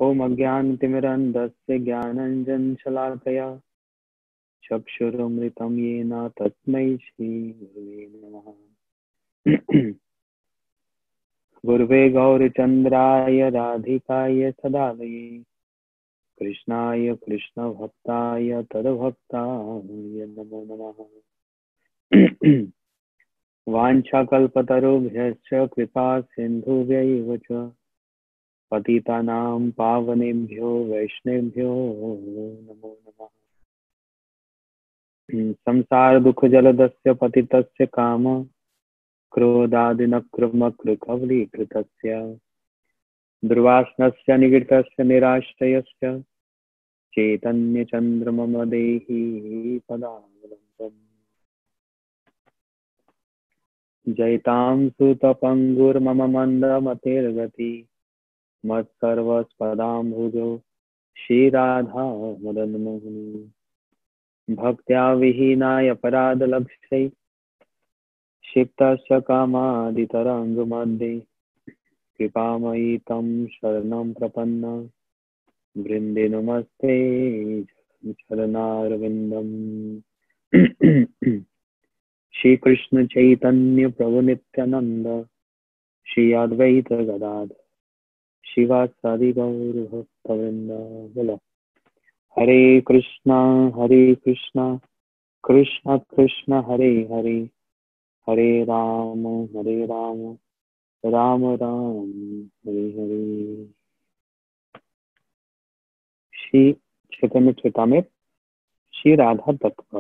ओम अज्ञानतिमिरन्धस्य ज्ञानाञ्जनशलाकया चक्षुरुन्मिलितं येन तस्मै श्रीगुरवे नमः। गुरुवे गौरचन्द्राय राधिकाय सदालये कृष्णाय कृष्णभक्ताय तद्भक्ताय नमो नमः। वाञ्छाकल्पतरुभ्यश्च कृपा सिन्धुभ्यैव च पतितानां पावनेभ्यो वैष्णवेभ्यो नमो नमः। संसार दुख जलदस्य पतितस्य काम क्रोधादिनक्रमकृकवलीकृतस्य दुर्वासनस्य निगृतस्य निराश्रयस्य चैतन्यचन्द्रमम देहि पदावलम्बम्। जयतां सुतपङ्गुर्मम मन्दमतिर्गति मत्सर्वस्पदाम्बुजो श्रीराधा मदनमोहनी। भक्त्या विहीनाय अपराधलक्ष्यै क्षिप्तस्य कामादितरङ्गमध्ये कृपामयी तं शरणं प्रपन्न वृन्दे नमस्ते चरणारविन्दम्। श्री कृष्ण चैतन्य प्रभु नित्यानंद श्री अद्वैत गदाधर शिवासादि गौर भक्तवृंद। बोलो हरे कृष्णा कृष्ण कृष्ण हरे हरे, हरे राम राम राम हरे हरे। श्री चैतन्य चरितामृत श्री राधा तत्व।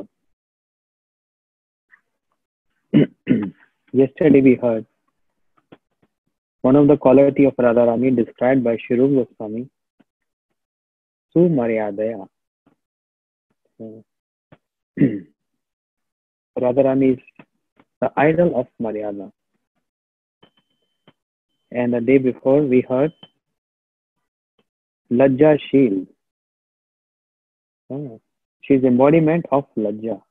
Yesterday we heard one of the quality of Radharani described by Shri Rupa Goswami, Sumaryadaya. Radharani is the idol of Maryada. And the day before we heard Lajja Sheel. She is embodiment of Lajja.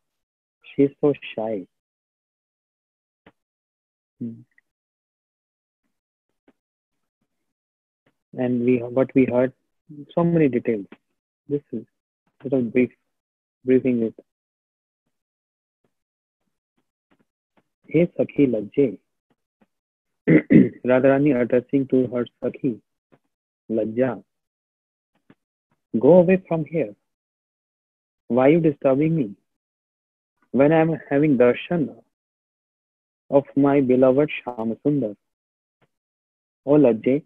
She is so shy. And we heard so many details. This is sort of briefing it. Hey Sakhi Lajje. Radharani addressing to her Sakhi Lajja. Go away from here. Why are you disturbing me? When I am having darshan of my beloved Shyamsundar. Oh Lajje,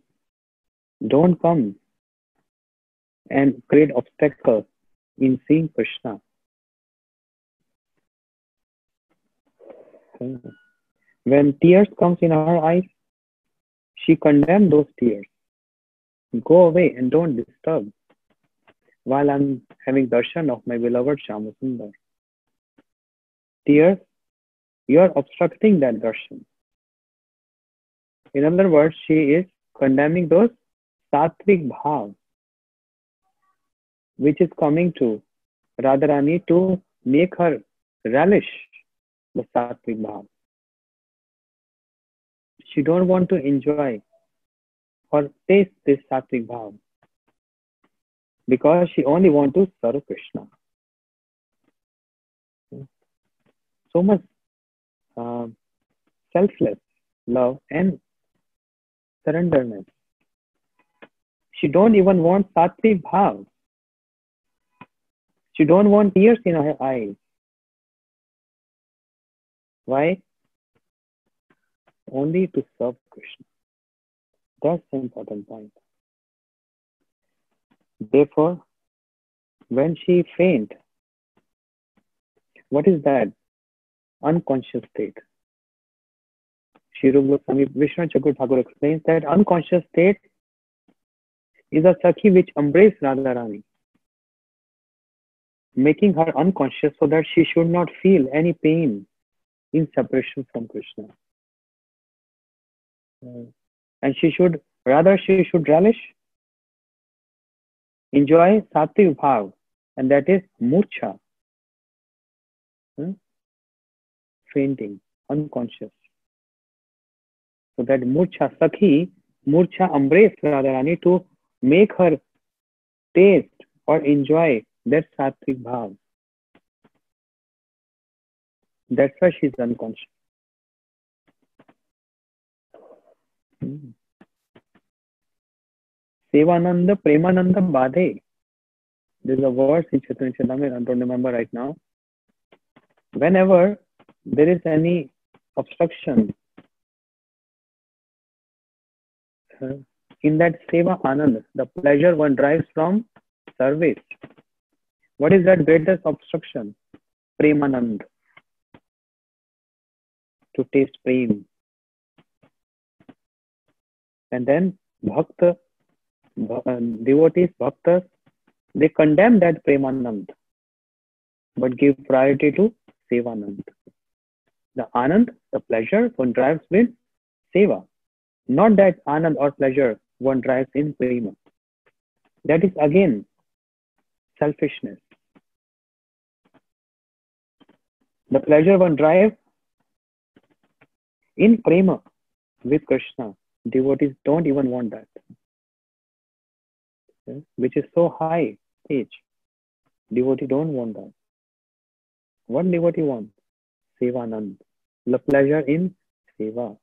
don't come and create obstacles in seeing Krishna. When tears comes in her eyes, she condemns those tears. Go away and don't disturb while I'm having darshan of my beloved Shyamsundar. Tears, you are obstructing that darshan. In other words, she is condemning those sattvic bhav, which is coming to Radharani to make her relish the sattvic bhav. She don't want to enjoy or taste this sattvic bhav because she only want to serve Krishna. So much selfless love and surrenderness. She don't even want sattvic bhav. She don't want tears in her eyes. Why? Only to serve Krishna. That's the important point. Therefore, when she faint, what is that? Unconscious state. Shri Rupa Goswami Vishnu Chakur Thakur explains that unconscious state is a Sakhi which embraces Radharani, making her unconscious so that she should not feel any pain in separation from Krishna. And she should relish, enjoy sattvic bhav, and that is murcha, fainting, unconscious. So that murcha Sakhi, murcha embrace Radharani to make her taste or enjoy that sattvic bhav. That's why she's unconscious. Hmm. Sevananda Premananda Badhe. There's a verse in Chaitanya Charitamrita, I don't remember right now. Whenever there is any obstruction in that Seva Anand, the pleasure one derives from service. What is that greatest obstruction? Premanand. To taste prem. And then Bhakta, devotees, bhaktas, they condemn that Premanand, but give priority to Sevanand. The Anand, the pleasure, one drives with Seva. Not that Anand or pleasure one drives in Prema. That is again selfishness. The pleasure one drives in Prema with Krishna. Devotees don't even want that. Which is so high stage. Devotee don't want that. What devotee wants? Sevanand. The pleasure in Seva.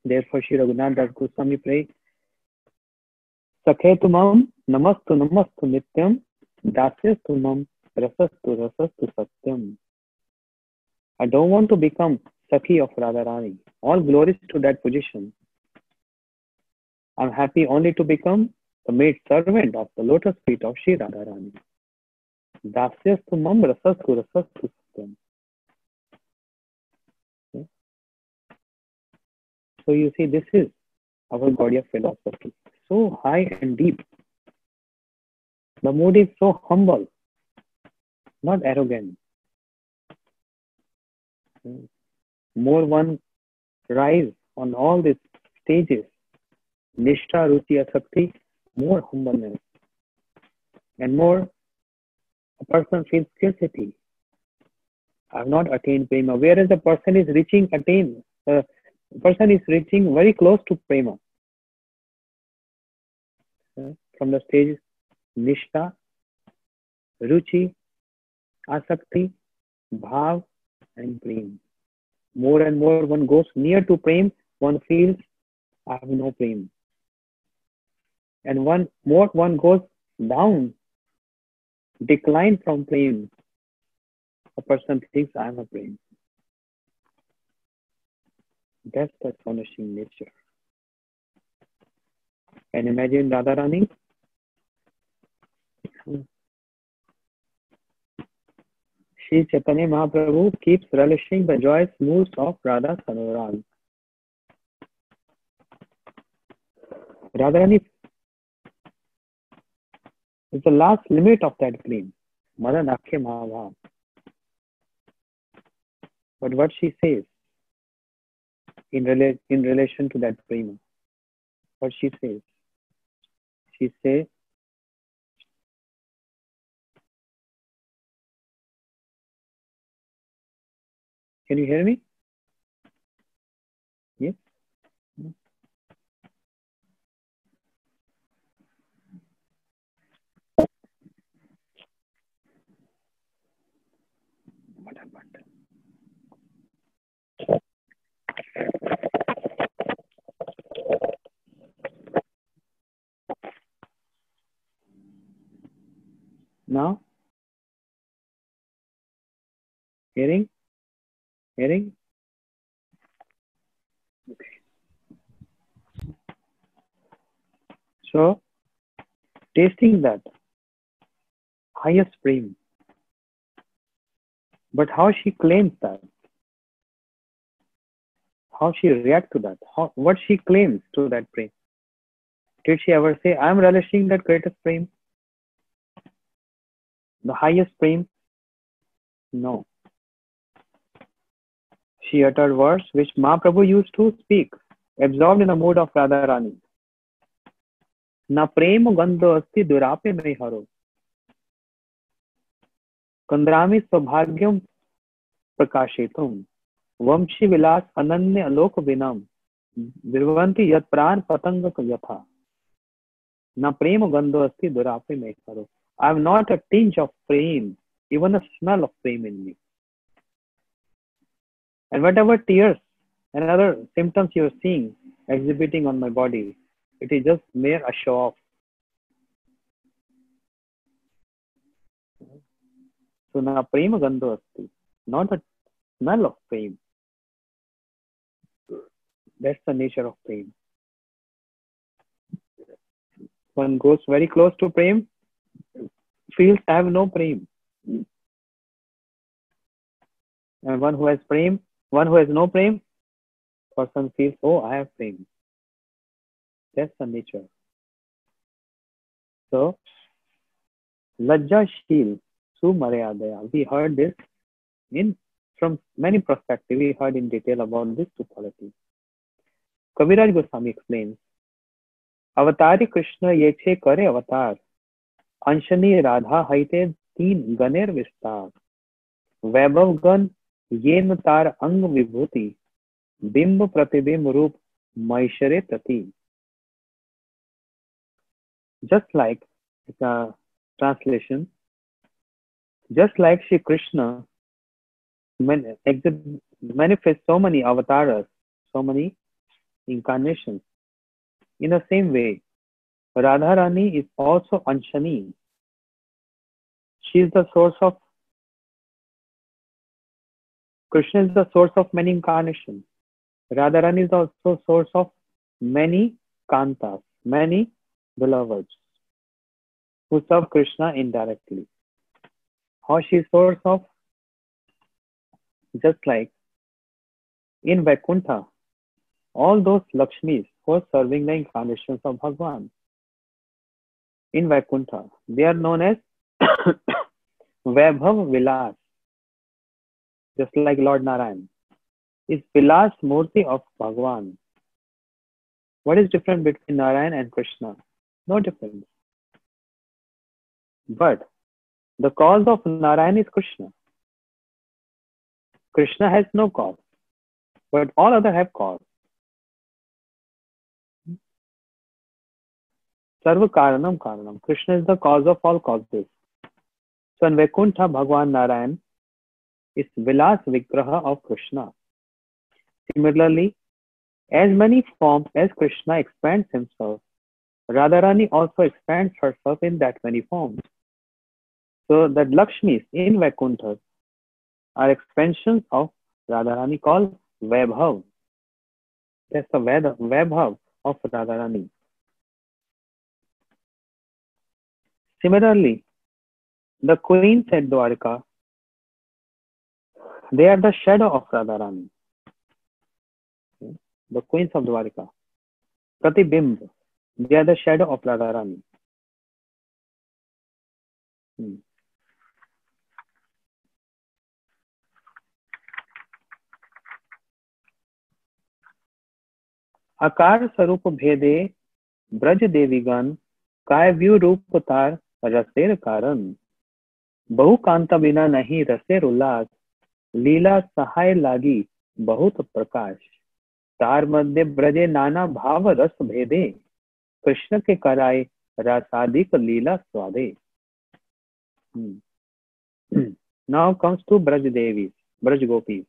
Therefore, Shri Raghunath Das Goswami pray, Sakhe tumam namastu namastu nityam dasyastu tumam rasastu rasastu satyam. I don't want to become Sakhi of Radharani. All glories to that position. I'm happy only to become the maid servant of the lotus feet of Shri Radharani. Dasyastu mam rasastu rasastu satyam. So you see, this is our Gaudiya philosophy. So high and deep. The mood is so humble, not arrogant. More one rise on all these stages. Nishtha, Ruchi, Asakti, more humbleness. And more, a person feels scarcity. I have not attained prema. Whereas the person is reaching very close to prema. From the stages Nishtha, Ruchi, Asakti, Bhav, and Prem. More and more one goes near to Prem, one feels I have no Prem. And one goes down, decline from Prem. A person thinks I am a Prem. That's the astonishing nature. And imagine Radharani. Shri Chaitanya Mahaprabhu keeps relishing the joyous moods of Radha Anurag. Radharani is the last limit of that prem. Madan Akhe Mahabhav. But what she says in relation to that prema, what she says? She says, can you hear me? Yes? What happened? Now? Hearing? Hearing? Okay. So, tasting that highest prem. But how she claims that? How she reacts to that? What she claims to that prem? Did she ever say, I am relishing that greatest prem? The highest prem? No. She uttered words which Mahaprabhu used to speak, absorbed in the mood of Radharani. Na prem gandho asti durape mein haro. Kandrami sabhagyam prakashitum. Vamshi vilas ananya alok vinam. Virvanti yat pran patanga yatha. Na prema gandho asti durape me karo. I have not a tinge of prem, even a smell of prem in me. And whatever tears and other symptoms you are seeing exhibiting on my body, it is just mere a show off. So na prema gandho asti, not a smell of prem. That's the nature of prem. One goes very close to prem, feels I have no prem. And one who has prem, one who has no prem, person feels, oh, I have prem. That's the nature. So, Lajjashil Sumaryadaya. We heard this in from many perspectives. We heard in detail about these two qualities. Kaviraj Goswami explains, Avatari Krishna yeche kare avatar, Anshani Radha haite teen ganer vistar, Vaibhav gan yen tar ang vibhuti, Bimb pratibimb roop maishare prati. Just like the translation, just like Shri Krishna manifests so many avatars, so many incarnations. In the same way, Radharani is also Anshani. She is the source of, Krishna is the source of many incarnations. Radharani is also source of many kantas, many beloveds who serve Krishna indirectly. How she is source of? Just like in Vaikuntha, all those Lakshmis who are serving the incarnations of Bhagwan. In Vaikuntha, they are known as Vaibhav Vilas, just like Lord Narayan is Vilas Murti of Bhagwan. What is different between Narayan and Krishna? No difference. But the cause of Narayan is Krishna. Krishna has no cause, but all others have cause. Sarva Karanam Karanam. Krishna is the cause of all causes. So in Vaikuntha, Bhagwan Narayan is Vilas Vigraha of Krishna. Similarly, as many forms as Krishna expands himself, Radharani also expands herself in that many forms. So the Lakshmis in Vaikuntha are expansions of Radharani called Vaibhav. That's the Vaibhav of Radharani. Similarly, the queens at Dwarka, they are the shadow of Radharani. The queens of Dwarka. Pratibimb, they are the shadow of Radharani. आकार स्वरूप भेदे ब्रज देवीगण काय view रूप तार रसेर कारण बहु कांता बिना नहीं रसेर उल्लास लीला सहाय लागी बहुत प्रकाश तार मध्य ब्रजे नाना भाव रस भेदे कृष्ण के कराए रासादिक लीला स्वादे. Now comes to Braj Devis, Braj Gopis.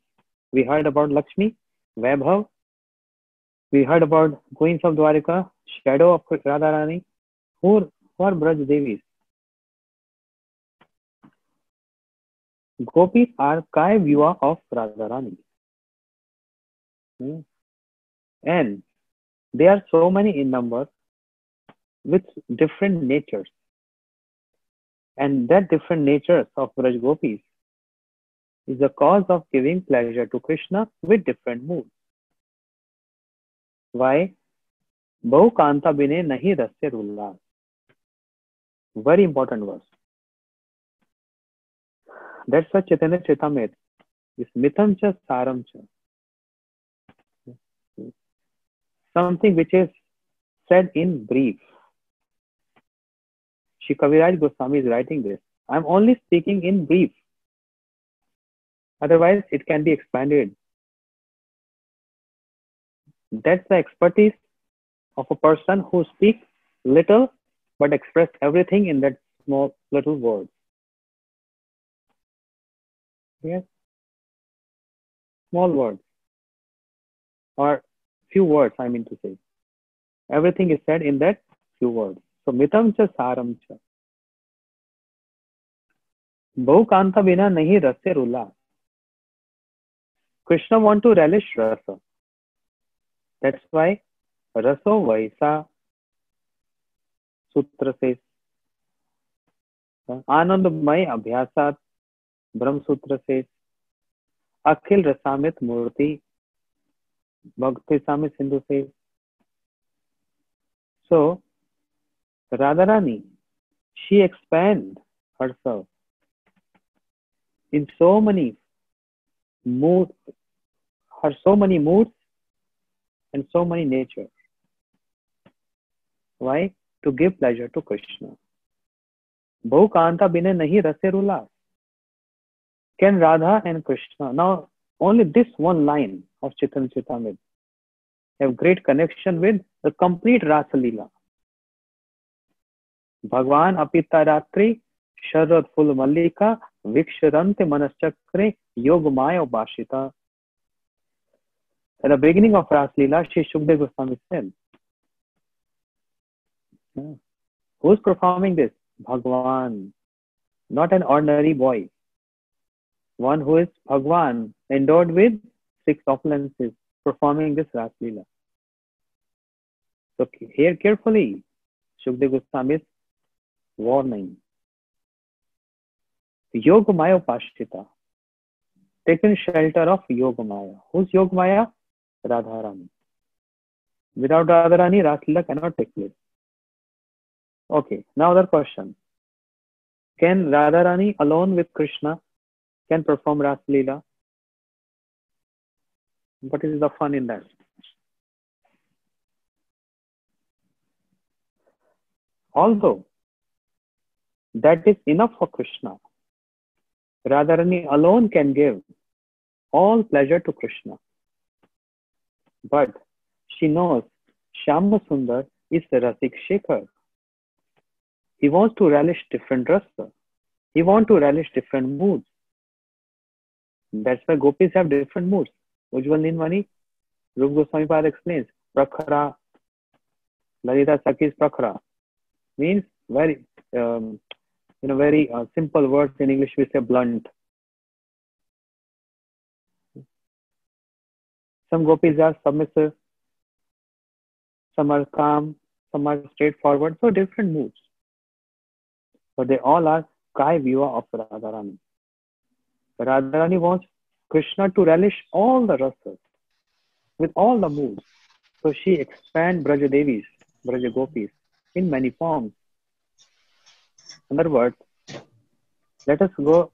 We heard about Lakshmi, Vaibhav. We heard about Queens of Dwarika, shadow of Radharani. Who are Braj Devis? Gopis are Kai Vyuha of Radharani. And they are so many in number with different natures. And that different natures of Braj Gopis is the cause of giving pleasure to Krishna with different moods. Why? Bahu kanta bine nahi rasya ullas. Very important verse. That's what Chaitanya Charitamrita is mitham cha saram cha. Something which is said in brief. Shri Kaviraj Goswami is writing this. I am only speaking in brief. Otherwise, it can be expanded. That's the expertise of a person who speaks little but expressed everything in that small little word. Yes, small words or few words, I mean to say. Everything is said in that few words. So mitam cha saram cha. Bahuk kanta bina nahi rase rula. Krishna want to relish rasa. That's why raso vaisa सूत्र से आनंदमय अभ्यासात ब्रह्म सूत्र से अखिल रसामित मूर्ति भक्ति सामित सिंधु से. So Radharani, she expands herself in so many moods, so many moods and so many nature. Why? To give pleasure to Krishna. Bahuk kanta bine nahi rase rula. Can Radha and Krishna, now only this one line of Chaitanya Charitamrita have great connection with the complete Rasa Leela. Bhagwan apita ratri sharad ful mallika vikshurante manaschakre yogmaya bhashita. At the beginning of Rasa Leela, Shri Shukdev Goswami said, who's performing this? Bhagwan, not an ordinary boy. One who is Bhagwan, endowed with 6 opulences, performing this Rasa Leela. So hear carefully Shukdev Goswami's warning. Yogamaya Pashita. Taken shelter of Yogamaya. Who's Yogamaya? Radharani. Without Radharani, Rasa Leela cannot take place. Okay, now other question. Can Radharani alone with Krishna can perform Rasa Leela? What is the fun in that? Although that is enough for Krishna, Radharani alone can give all pleasure to Krishna. But she knows Shyama Sundar is the Rasik Shekhar. He wants to relish different rasa. He wants to relish different moods. That's why gopis have different moods. Ujjwal Nilmani, Rupa Goswami Pad explains, Prakhara, Lalita Sakhi's Prakhara, means very, very simple words in English we say blunt. Some gopis are submissive, some are calm, some are straightforward, so different moods. But they all are Kai Viva of Radharani. Radharani wants Krishna to relish all the rasas with all the moods. So she expands Braja Devis, Braja Gopis in many forms. In other words, let us go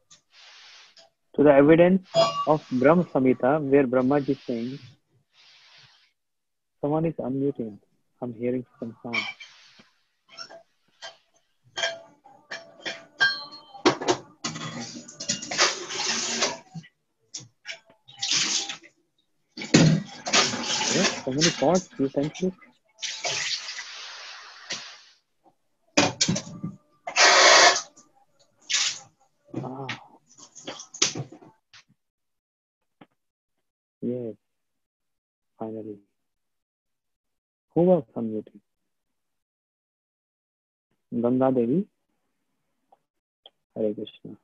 to the evidence of Brahma Samhita where Brahmaji is saying, someone is unmuting. I'm hearing some sound. Yes, so many pots, utensils. Yes, finally. Who was unmuting? Ganga Devi? Hare Krishna.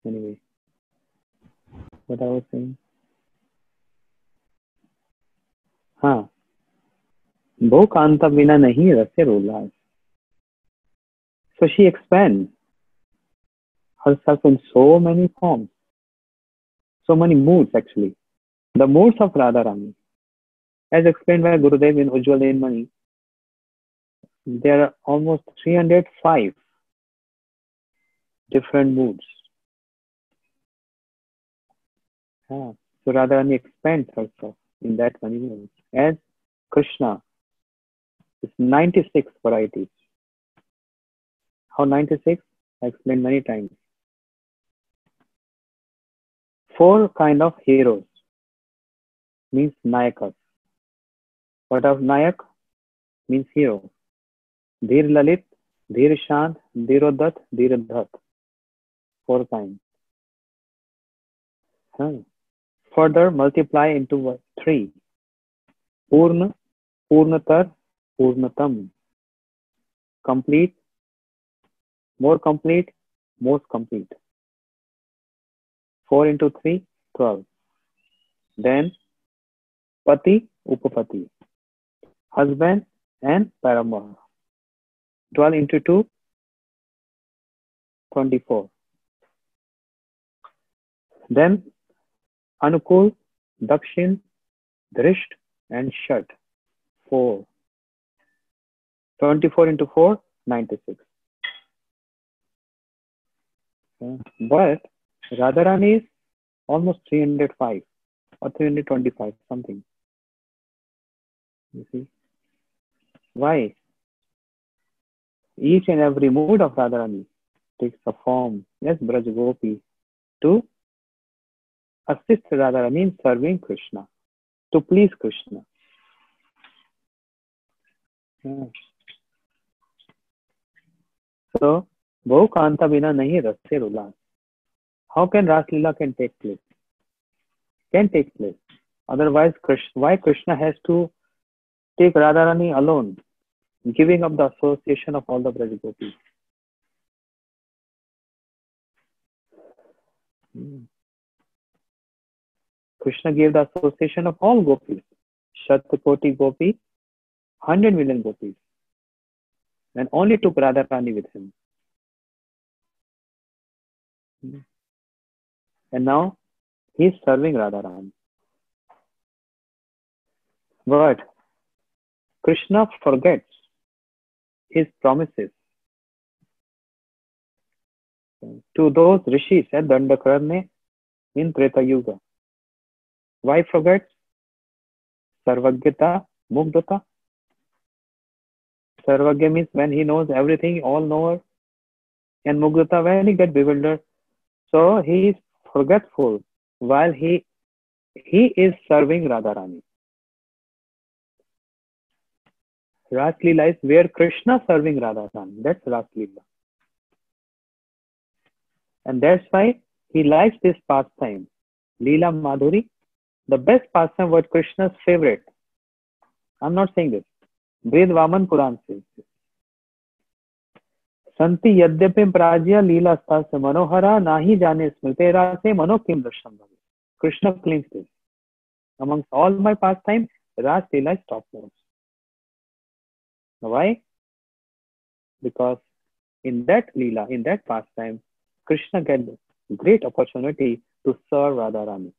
Anyway, what I was saying? हाँ, वो कांता बिना नहीं रसे रोला. So she expands herself in so many forms, so many moods actually. The moods of Radharani, as explained by Gurudev in Ujjwal Nilmani, there are almost 305 different moods. So Radharani expands herself in that many moods. As Krishna is 96 varieties. How 96? I explained many times. 4 kind of heroes means Nayakas. What of Nayak? Means hero. Dhir Lalit, Dhir Shant, Dhirodhat, Dhirdhat. 4 times. Huh. Further multiply into 3. Purna, Purnatar, Purnatam. Complete, more complete, most complete. 4 into 3, 12. Then Pati, Upapati. Husband and Paramour. 12 into 2, 24. Then Anukul, Dakshin, Drisht and Shat. 4. 24 into 4, 96. But Radharani is almost 305 or 325 something. You see? Why? Each and every mood of Radharani takes a form, yes, Braj Gopi, to assist Radharani in serving Krishna, to please Krishna. So, Bhau Kanta Bina Nahi Rasse Ulas. How can Ras Leela can take place? Can take place. Otherwise, why Krishna has to take Radharani alone, giving up the association of all the Braj Gopis? Krishna gave the association of all gopis, Shatkoti Gopi, 100 million gopis, and only took Radharani with him. And now he is serving Radharani. But Krishna forgets his promises to those rishis at Dandakarne in Treta Yuga. Why forget? Sarvagyata, Mugdata. Sarvagya means when he knows everything, all knower. And Mugdata, when he gets bewildered. So he is forgetful while he is serving Radharani. Ras Leela is where Krishna serving Radharani. That's Ras Leela. And that's why he likes this pastime. Leela Madhuri, the best pastime was Krishna's favorite. I'm not saying this. Ved Vaman Puran says this. संति यद्यपि प्राज्य लीला स्तास्य मनोहरा नाही जाने स्मृते रासे मनो किम दर्शन भवे. Krishna claims this. Amongst all my pastime, Ras Leela is topmost. Why? Because in that Leela, in that pastime, Krishna gets great opportunity to serve Radharani.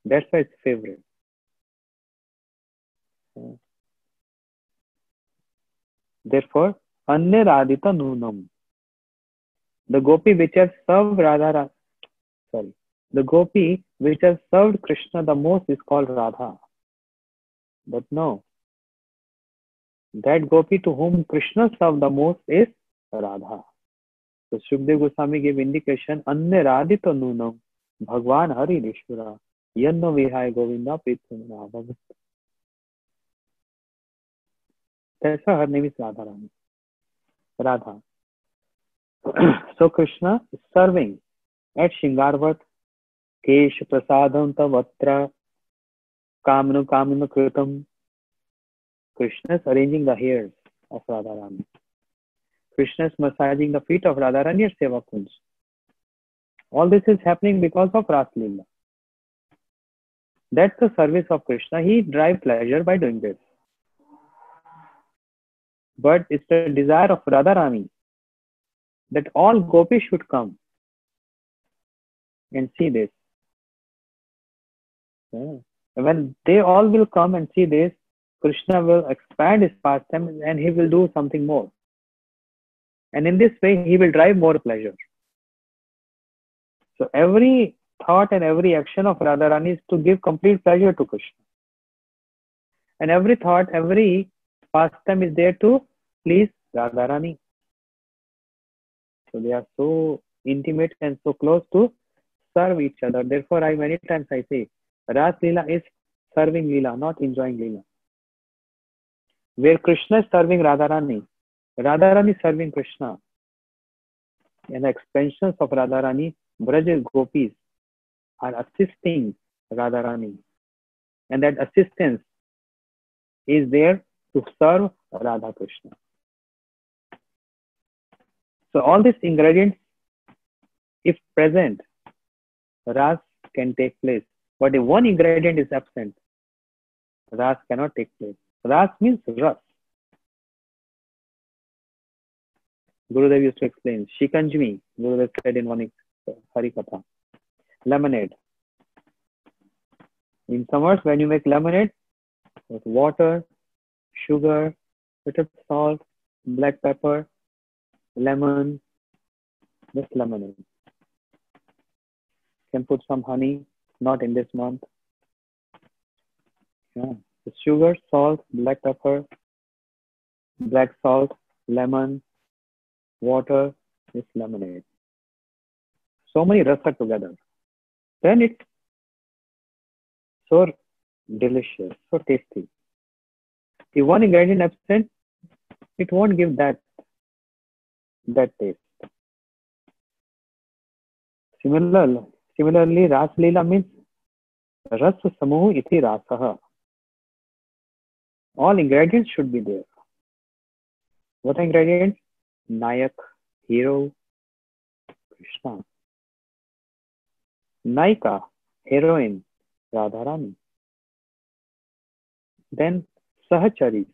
That's why it's favorite. Therefore, Anya Radhita Nunam. The gopi which has served the gopi which has served Krishna the most is called Radha. But no, that gopi to whom Krishna served the most is Radha. So Shukdev Goswami gave indication, Anya Radhita Nunam, Bhagwan Hari Nishvara, Yanno Vihai Govinda Pritamana Bhagat. That's why her name is Radharani. Radha. So Krishna is serving at Shingarvat, Kesh Prasadam Tavatra, Kamanu Kamanu Kritam. Krishna is arranging the hairs of Radharani. Krishna is massaging the feet of Radharani at Seva Kunj. All this is happening because of Ras Leela. That's the service of Krishna. He derives pleasure by doing this. But it's the desire of Radharani that all gopis should come and see this. When they all will come and see this, Krishna will expand his pastime and he will do something more. And in this way, he will drive more pleasure. So every thought and every action of Radharani is to give complete pleasure to Krishna. And every thought, every pastime is there to please Radharani. So they are so intimate and so close to serve each other. Therefore, many times I say, Ras Leela is serving Leela, not enjoying Leela. where Krishna is serving Radharani. Radharani is serving Krishna. And the expansions of Radharani, Braj gopis are assisting Radharani. And that assistance is there to serve Radha Krishna. So all these ingredients, if present, Ras can take place. But if one ingredient is absent, Ras cannot take place. Ras means Ras. Gurudev used to explain. Shikanjmi, Gurudev said in one Harikatha. Lemonade. In summers, when you make lemonade, with water, sugar, bit of salt, black pepper, lemon, just lemonade. Can put some honey, not in this month. Yeah. Sugar, salt, black pepper, black salt, lemon, water, is lemonade. So many rasa together. Then it's so delicious, so tasty. If one ingredient absent, it won't give that taste. Similarly, Ras Leela means Ras Samuh iti Rasaha. All ingredients should be there. What are ingredients? Nayak, hero, Krishna. Naika, heroine, Radharani. Then Sahacharis,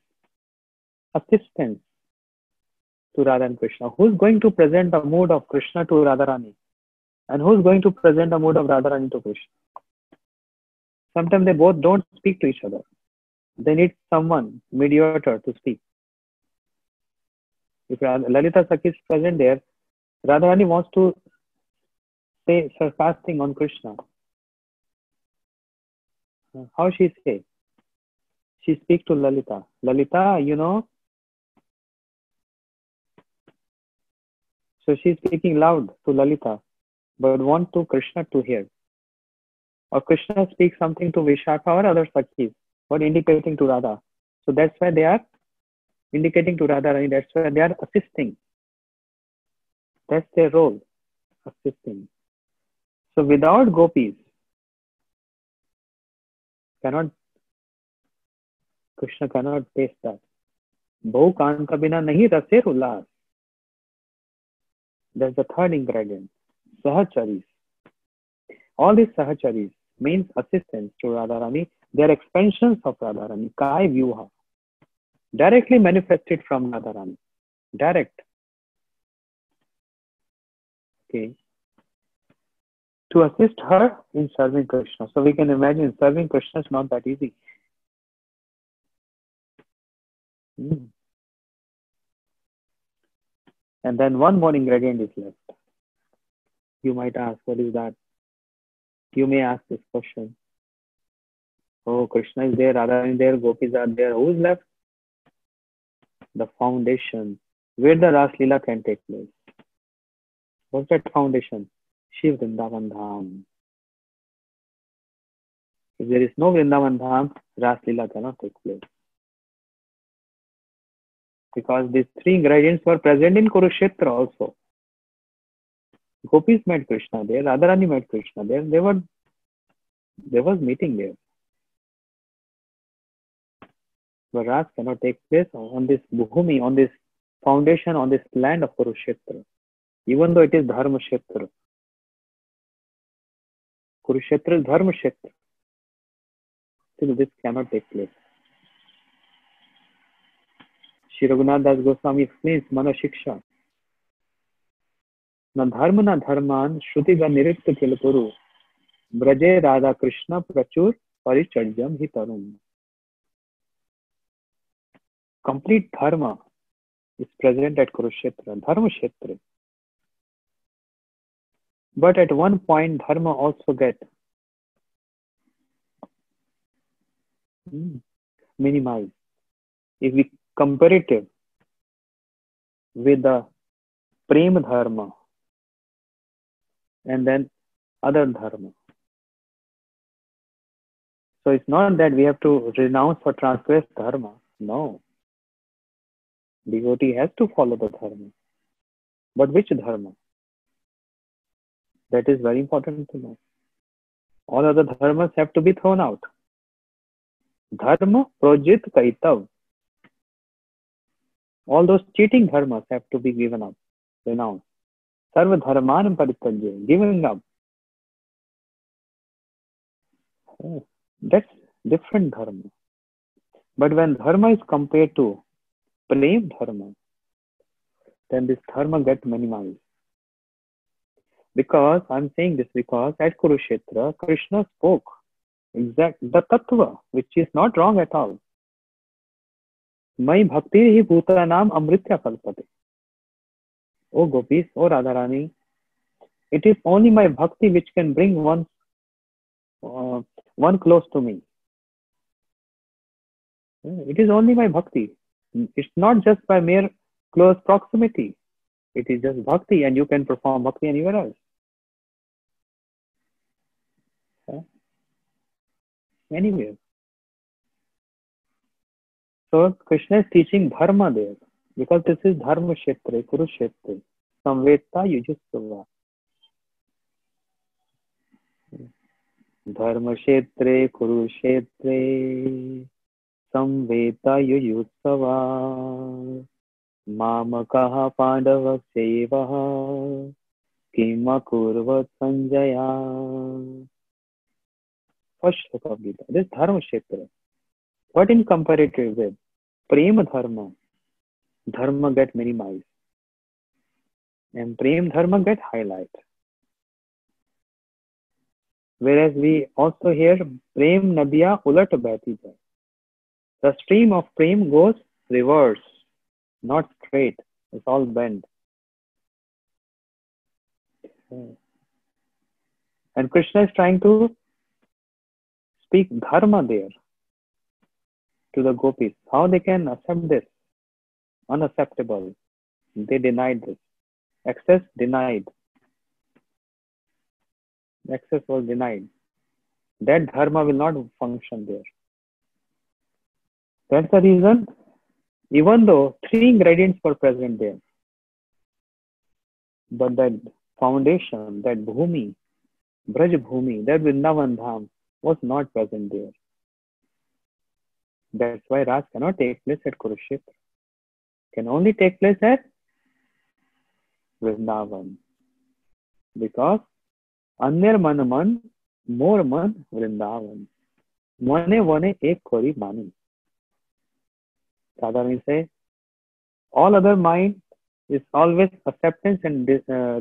assistants to Radha and Krishna. Who's going to present the mood of Krishna to Radharani? And who's going to present the mood of Radharani to Krishna? Sometimes they both don't speak to each other. They need someone, mediator, to speak. If Lalita Sakhi is present there, Radharani wants to say sarcastic on Krishna. How she say? She speaks to Lalita. Lalita, you know. So she's speaking loud to Lalita, but want to Krishna to hear. Or Krishna speaks something to Vishakha or other Sakhis, but indicating to Radha. So that's why they are indicating to Radharani. That's why they are assisting. That's their role, assisting. So without gopis, Krishna cannot taste that. Bhau kaan ka bina nahi rase ulas. That's the third ingredient. Sahacharis. All these sahacharis means assistants to Radharani. They are expansions of Radharani. Kai Vyuha. Directly manifested from Radharani. Direct. Okay. To assist her in serving Krishna. So we can imagine serving Krishna is not that easy. And then one more ingredient is left. You might ask, what is that? You may ask this question. Oh, Krishna is there, Radha is there, gopis are there. Who is left? The foundation where the Ras Leela can take place. What's that foundation? Shiv Vrindavan Dham. If there is no Vrindavan Dham, Ras Leela cannot take place. Because these three ingredients were present in Kurukshetra also. Gopis met Krishna there, Radharani met Krishna there. There was meeting there. But Ras cannot take place on this Bhumi, on this foundation, on this land of Kurukshetra. Even though it is Dharma Kshetra. Kurukshetra is Dharma Kshetra. Still this cannot take place. Shri Raghunath Das Goswami explains Mana Shiksha. Na dharma na dharman shruti ga niritta khil kuru braje Radha Krishna prachur paricharyam hitarum. Complete dharma is present at Kurukshetra, Dharma Kshetra. But at one point, dharma also get minimized. If we compare it with the prema dharma and then other dharma. So it's not that we have to renounce or transgress dharma. No. Devotee has to follow the dharma. But which dharma? That is very important to know. All other dharmas have to be thrown out. Dharma projit kaitav. All those cheating dharmas have to be given up, renounced. Sarva dharman parityajya, giving up. That's different dharma. But when dharma is compared to prem dharma, then this dharma gets minimized. Because I'm saying this because at Kurukshetra, Krishna spoke the tattva, which is not wrong at all. Mai bhakti hi bhutanam amritya kalpate. O gopis, O Radharani, it is only my bhakti which can bring one close to me. It is only my bhakti. It's not just by mere close proximity. It is just bhakti, and you can perform bhakti anywhere else. Anywhere. So Krishna is teaching dharma there, because this is dharma kshetra, Kurukshetra, samveta yujustava. Dharma kshetre, Kurukshetre, samveta yujustava. Mamakaha pandava sevaha, kima kurvat sanjaya. First shloka of Gita. This dharma kshetra. What in comparative with prema dharma get minimized, and prem dharma get highlight. Whereas we also hear prem nadiya ulat bahti hai. The stream of prem goes reverse, not straight. It's all bent. And Krishna is trying to speak dharma there to the gopis. How they can accept this? Unacceptable. They denied this. Access denied. Access was denied. That dharma will not function there. That's the reason, even though 3 ingredients were present there, but that foundation, that bhumi, Braj Bhumi, that Vrindavan Dham was not present there. That's why Raj cannot take place at Kurukshetra. Can only take place at Vrindavan. Because Anyar man man, more man Vrindavan. Mane vane ek kori mani. Sadharani say, all other mind is always acceptance and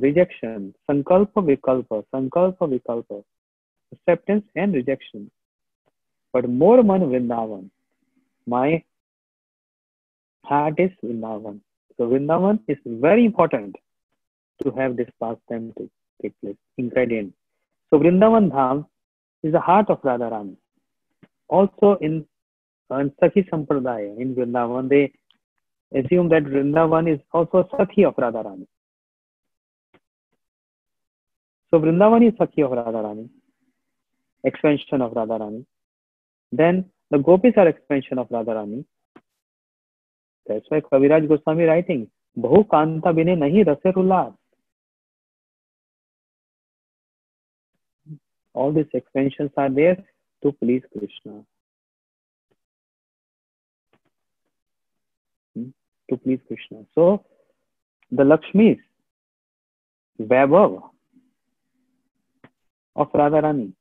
rejection. Sankalpa vikalpa. Acceptance and rejection. But more man Vrindavan. My heart is Vrindavan. So Vrindavan is very important to have this pastime to take place. Ingredient. So Vrindavan Dham is the heart of Radharani. Also in Sakhi Sampradaya in Vrindavan, they assume that Vrindavan is also Sakhi of Radharani. So Vrindavan is Sakhi of Radharani, expansion of Radharani. Then the gopis are expansion of Radharani. That's why Kaviraj Goswami writing, Bahu Kanta bine nahi rase rulas. All these expansions are there to please Krishna. To please Krishna. So the Lakshmis, Vaibhav of Radharani.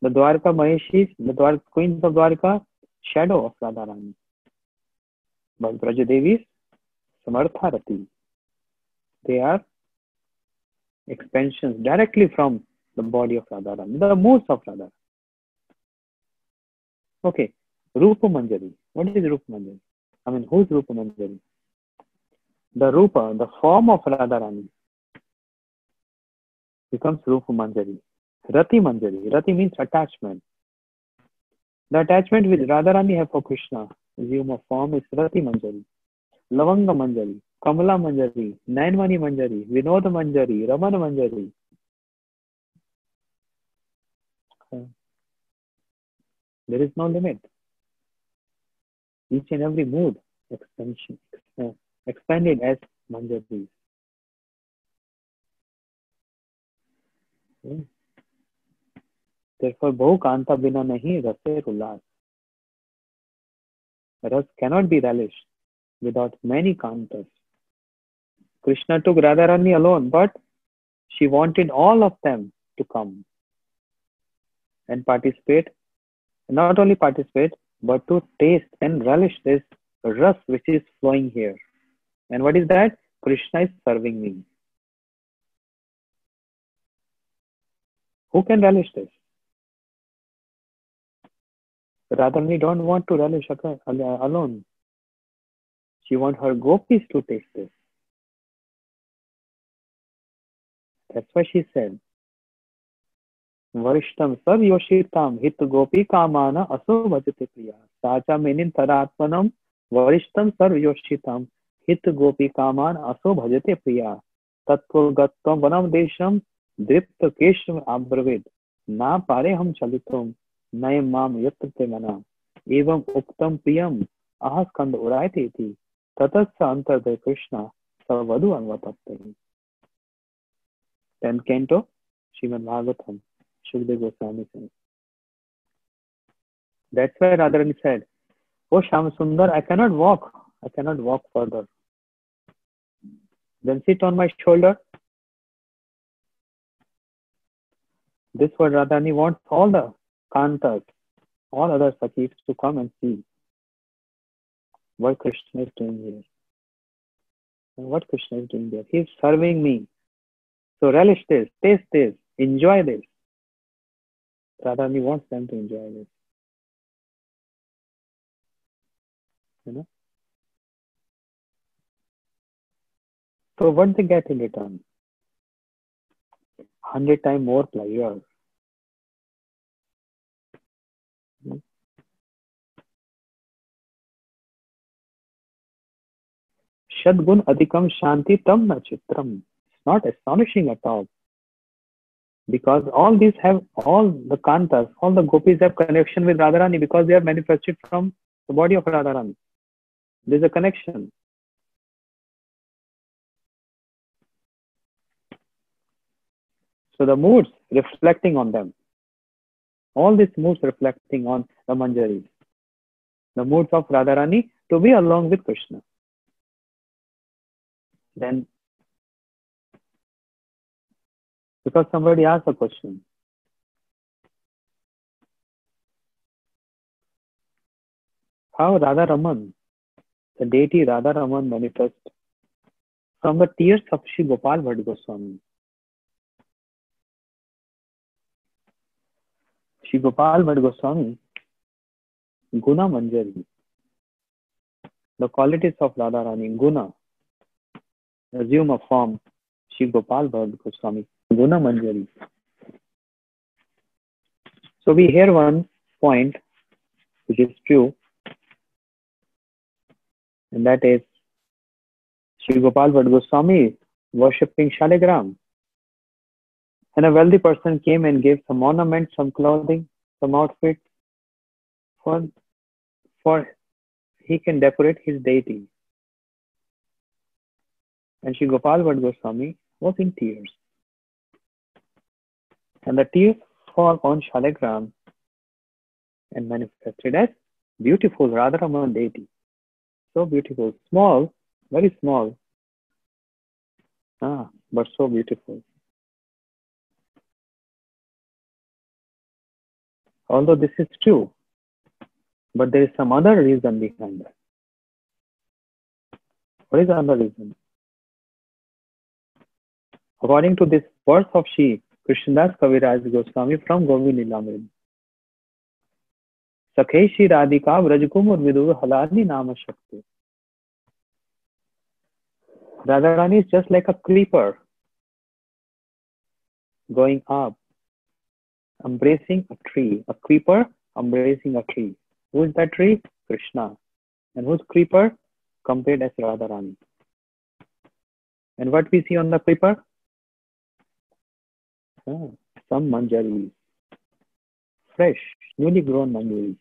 The Dwarka Maheshis, the queens of Dwarka, shadow of Radharani. But Brajadevis, Samartharati. They are expansions directly from the body of Radharani, the moods of Radharani. Okay, Rupa Manjari. What is Rupa Manjari? I mean, who's Rupa Manjari? The Rupa, the form of Radharani, becomes Rupa Manjari. Rati Manjari. Rati means attachment. The attachment which Radharani have for Krishna, assume of form, is Rati Manjari. Lavanga Manjari, Kamala Manjari, Nainmani Manjari, Vinod Manjari, Raman Manjari. There is no limit. Each and every mood expansion, expanded as manjaris. Therefore, बहु कांता बिना नहीं रसे उल्लास. Ras cannot be relished without many kantas. Krishna took Radharani alone, but she wanted all of them to come and participate. Not only participate, but to taste and relish this ras which is flowing here. And what is that? Krishna is serving me. Who can relish this? Radharani don't want to relish alone. She wants her gopis to taste this. That's why she said, Varishtam sav yoshitam hit gopi kamana aso bhajate priya. Sacha menin taratmanam varishtam sav yoshitam hit gopi kaman aso bhajate priya. Tattva gattam vanam desham dripta keshav abravid. Na pare ham chalitum nayam mam yatrate mana. Evam uktam priyam ahas kand urayate thi. Tatasya antarde Krishna savadu anvatapte. 10th Canto, Srimad Bhagavatam, Shukdev Goswami says. That's why Radharani said, Oh Sham Sundar, I cannot walk further. Then sit on my shoulder. This word Radharani wants all the kantas, all other sakhis to come and see what Krishna is doing here. And what Krishna is doing there. He is serving me. So relish this, taste this, enjoy this. Radharani wants them to enjoy this. You know? So what they get in return? 100 times more pleasure. Shadgun adhikam shanti tam na chitram. It's not astonishing at all. Because all these have, all the kantas, all the gopis have connection with Radharani because they are manifested from the body of Radharani. There's a connection. So the moods reflecting on them. All these moods reflecting on the Manjaris. The moods of Radharani to be along with Krishna. Then, because somebody asked a question. How Radha Raman, the deity Radha Raman manifests from the tears of Shri Gopal Bhatt Goswami. Shri Gopal Bhatt Goswami, Guna Manjari. The qualities of Radharani, Guna, assume a form, Shri Gopal Bhatt Goswami, Guna Manjari. So we hear one point which is true, and that is Shri Gopal Bhatt Goswami worshipping Shaligram. And a wealthy person came and gave some ornaments, some clothing, some outfit for he can decorate his deity. And Shri Gopal Bhatt Goswami was in tears. And the tears fall on Shaligram and manifested as beautiful Radharaman deity. So beautiful. Small, very small. But so beautiful. Although this is true, but there is some other reason behind that. What is the other reason? According to this verse of Shri Krishnadas Kaviraj Goswami from Govind Lilamrita, Sakhe Shri Radhika Vrajkumar Vidur Halani Nama Shakti. Radharani is just like a creeper going up, embracing a tree. A creeper embracing a tree. Who is that tree? Krishna. And whose creeper? Compared as Radharani. And what we see on the creeper? Some manjaris. Fresh, newly grown manjaris.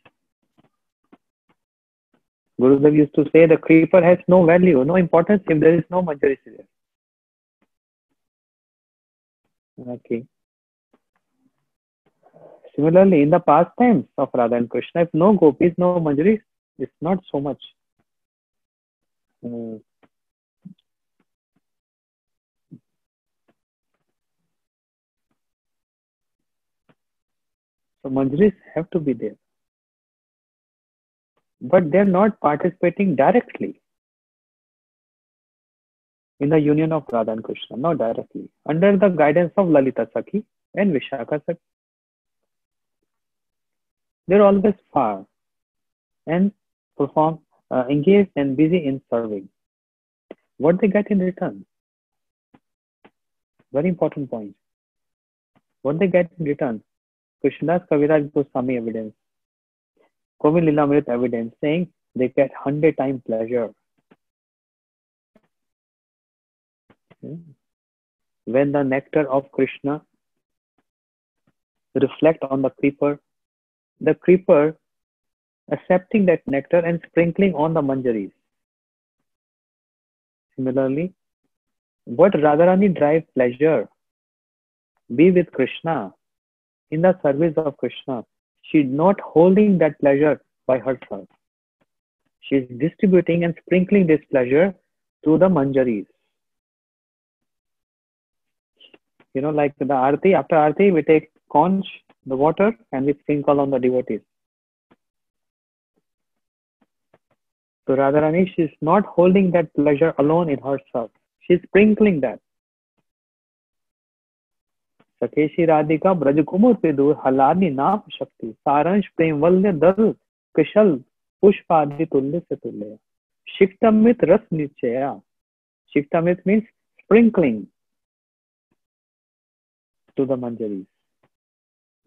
Gurudev used to say the creeper has no value, no importance if there is no Manjari there. Okay. Similarly, in the pastimes of Radha and Krishna, if no gopis, no Manjaris, it's not so much. So Manjaris have to be there. But they're not participating directly in the union of Radha and Krishna, not directly, under the guidance of Lalita Sakhi and Vishakha Sakhi. They're always far and engaged and busy in serving. What they get in return? Very important point. What they get in return? Krishnadas Kaviraj Goswami evidence, Govind Lilamrit evidence saying they get 100 times pleasure. When the nectar of Krishna reflect on the creeper accepting that nectar and sprinkling on the manjaris. Similarly, what Radharani drives pleasure, be with Krishna, in the service of Krishna. She is not holding that pleasure by herself. She is distributing and sprinkling this pleasure to the manjaris. You know, like the arati, after arati, we take conch, the water, and we sprinkle on the devotees. So Radharani, she is not holding that pleasure alone in herself. She is sprinkling that. सकेशी Radhika Braj कुमुर पे दूर हलानी नाप शक्ति सारांश प्रेम वल्य दल कुशल पुष्प आदि तुल्य से तुल्य शिक्तमित रस निश्चया. Shiktamit means sprinkling to the manjaris,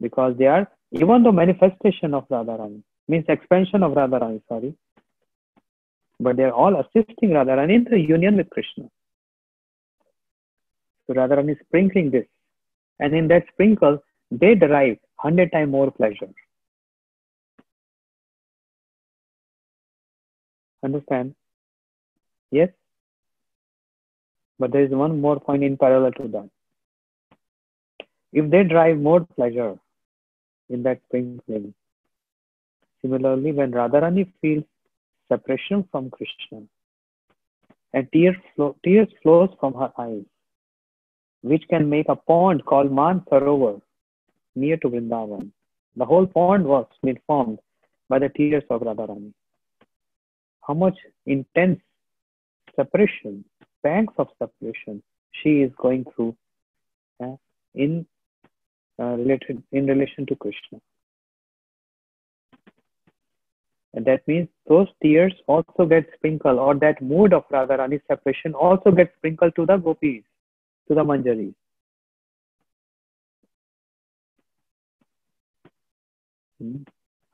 because they are even the manifestation of Radharani, means expansion of Radharani, sorry, but they are all assisting Radharani in the union with Krishna. So Radharani is sprinkling this, and in that sprinkle they derive 100 times more pleasure. Understand? Yes? But there is one more point in parallel to that. If they derive more pleasure in that sprinkling, similarly, when Radharani feels separation from Krishna and tears flows from her eyes, which can make a pond called Man Sarovar near to Vrindavan. The whole pond was formed by the tears of Radharani. How much intense separation, pangs of separation she is going through in relation to Krishna. And that means those tears also get sprinkled, or that mood of Radharani's separation also gets sprinkled to the gopis, to the manjaris.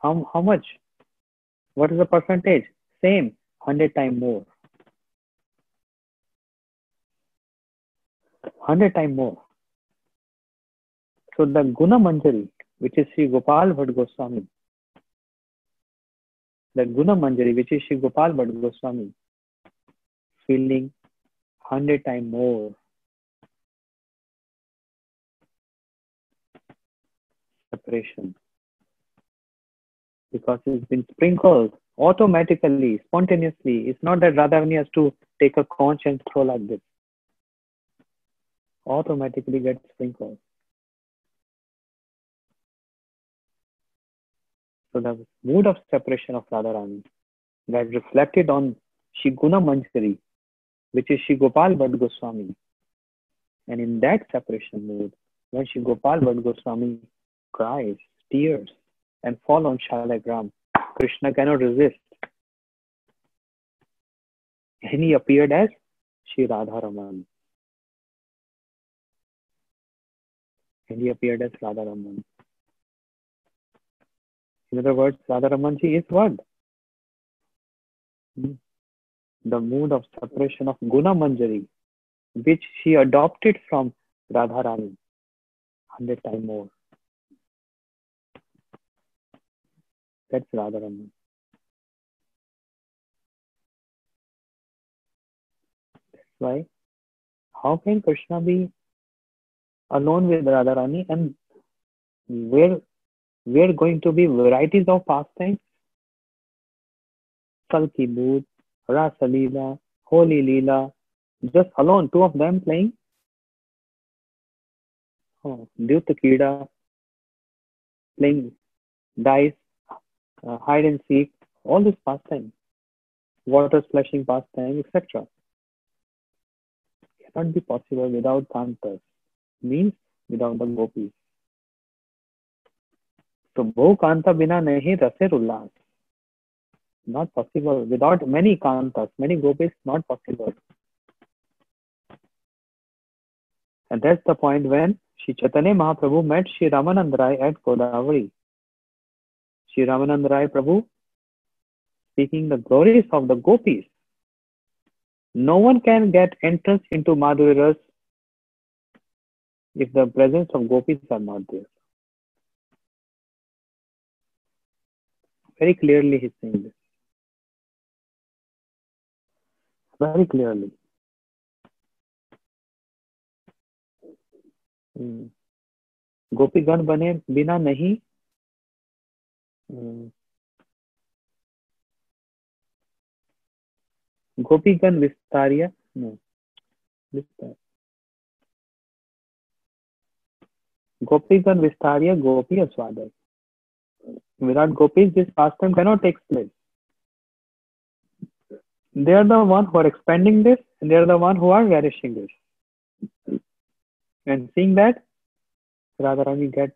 How much? What is the percentage? Same, 100 times more. 100 times more. So the Guna Manjari, which is Sri Gopal Bhatt Goswami, the Guna Manjari, which is Sri Gopal Bhatt Goswami, feeling 100 times more separation, because it's been sprinkled automatically, spontaneously. It's not that Radharani has to take a conch and throw like this. Automatically gets sprinkled. So the mood of separation of Radharani that reflected on Shri Guna Manjari, which is Shri Gopal Bhatt Goswami. And in that separation mood, when Shri Gopal Bhatt Goswami cries, tears, and fall on Shalagram, Krishna cannot resist. And he appeared as Shri Radharaman. In other words, Radharamanji is what? The mood of separation of Guna Manjari, which she adopted from Radharani, 100 times more. That's Radharaman. Why? How can Krishna be alone with Radharani, and where we're going to be varieties of pastimes? Salki Boot, Rasa Leela, Holy Leela, just alone, two of them playing. Oh, Dyut Kida playing dice, hide and seek, all this pastime, water splashing pastime, etc. Cannot be possible without Kantas, means without the gopis. So Bho Kanta Bina Nahi Rasir Ullas. Not possible. Without many Kantas, many gopis, not possible. And that's the point when Shri Chaitanya Mahaprabhu met Shri Ramanand Rai at Godavari. Shri Ramanand Rai Prabhu speaking the glories of the gopis. No one can get entrance into Madhuri Ras if the presence of gopis are not there. Very clearly he's saying this. Very clearly. गोपीगण बने बिना नहीं गोपीगण विस्तार्य गोपीगण विस्तार्य गोपी अस्वादय. Without gopis, this pastime cannot take place. They are the one who are expanding this, and they are the one who are relishing this. And seeing that, Radharani drives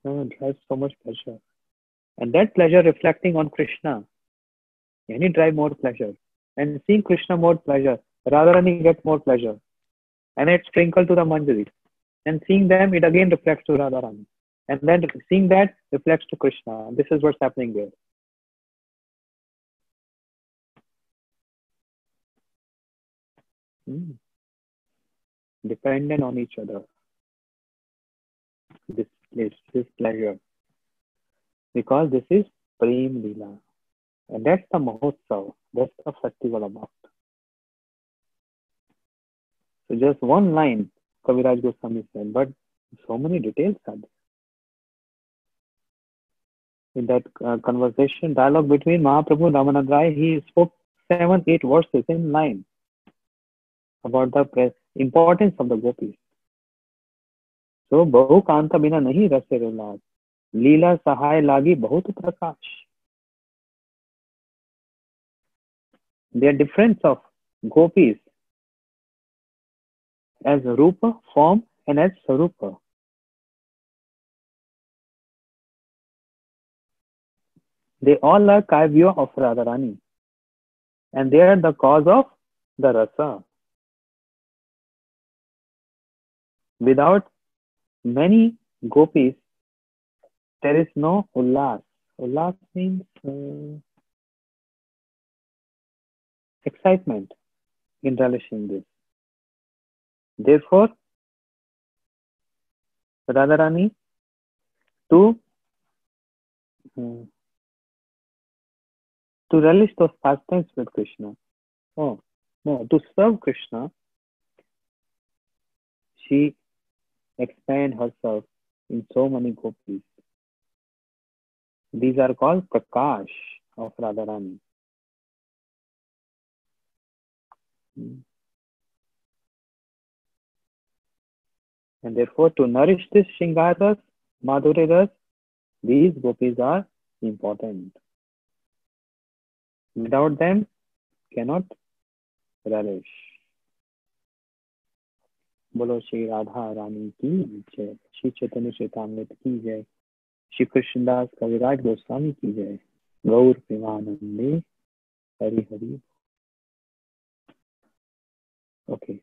so much pleasure. And that pleasure reflecting on Krishna, any drive more pleasure. And seeing Krishna more pleasure, Radharani gets more pleasure. And it's sprinkled to the Manjari. And seeing them, it again reflects to Radharani. And then seeing that reflects to Krishna. This is what's happening there. Dependent on each other. This pleasure. Because this is Prem Leela. And that's the Mahotsav. That's the festival about. So just one line, Kaviraj Goswami said, but so many details are there. In that conversation, dialogue between Mahaprabhu and Ramanand Rai, he spoke 7-8 verses in line about the importance of the gopis. So, Bahu Kanta Bina Nahi Rase Ullas. Leela Sahai Lagi Bahut Prakash. Their difference of gopis as Rupa, form, and as Sarupa. They all are Kavya of Radharani. And they are the cause of the Rasa. Without many gopis, there is no Ullas. Ullas means excitement in relishing this. Therefore, Radharani to relish those pastimes with Krishna. Oh, no, to serve Krishna, she expands herself in so many gopis. These are called Prakash of Radharani. And therefore, to nourish this Shringaras, Madhuri, these gopis are important. Without them, cannot relish. बोलो श्री राधा रानी की जय, श्री चैतन्य चैतामृत की जय, श्री कृष्णदास कविराज गोस्वामी की जय, गौर प्रेमानंदे Hari Hari. Okay.